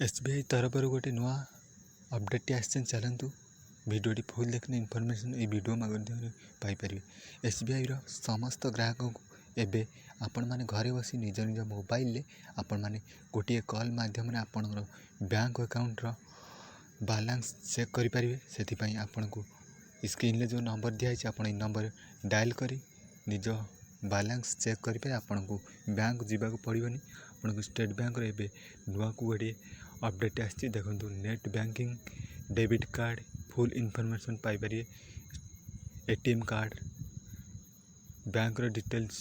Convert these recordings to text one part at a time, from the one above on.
SBI तरफ गोटे नुआ अपडेट आसी चलतु भिडियो फुल देखने इनफॉरमेशन ये वीडियो माध्यम पाइपर। SBI समस्त ग्राहक को एबे आपण माने घरे बसी निज निज मोबाइल आपण माने गोटे कॉल माध्यम आपण बैंक अकाउंट बैलेंस चेक करें से आपण को स्क्रीन ले जो नंबर दिखाई आप नंबर डायल करी निज बैलेंस चेक करें। आपण को बैंक जावाक पड़ोनी आपन को स्टेट बैंक रे नुआ को गोटे अपडेट आसी देखो net banking debit card full information पाइपर। ATM कार्ड बैंक डिटेल्स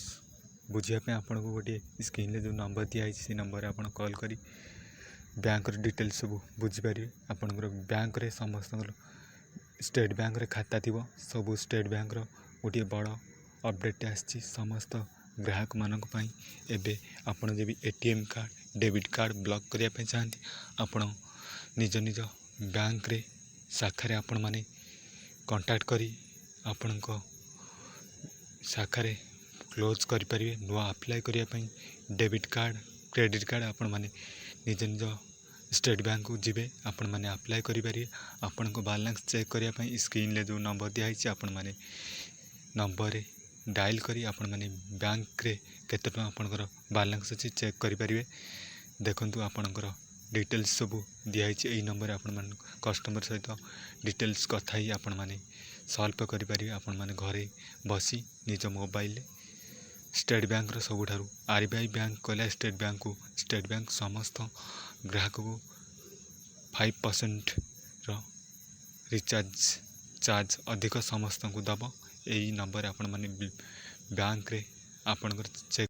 बुझापी आपन को गोटे स्क्रीन ले जो नंबर दिखाई से नंबर आप कॉल करी बैंक डिटेल्स सब बुझीपारे। आपंकर बैंक रे समस्त स्टेट बैंक रे खाता थी सब स्टेट बैंक गोटे बड़ अपडेट आसी समस्त ग्राहक मानक पई। एबे आपण जब ATM card debit card block करने चाहती आपण निज निज बैंक रे शाखा आपण माने कांटेक्ट करी आपण शाखा क्लोज करें। नुआ अप्लाई करने डेबिट कार्ड क्रेडिट कार्ड आपण माने निज निज स्टेट बैंक को जीवे आपण माने अप्लाई करें। आपण को बैलेंस चेक करने स्क्रीन ले जो नंबर दिखाई आपण माने नंबर डायल करी आपण माने बैंक रे केते टका आपनकर बैलेंस अच्छी चेक करें। देखंतु आपनकर डिटेल्स सब दिखाई यही नंबर आपण मान कस्टमर सहित डिटेल्स कथा ही आपण माने सॉल्व करें। आपण माने घरे बसी निज मोबाइल स्टेट बैंक सबुठारु RBI बैंक कहला स्टेट बैंक समस्त ग्राहक को 5% रिचार्ज चार्ज अधिक समस्त को दब। यही नंबर आपण माने बैंक रे आपनकर चेक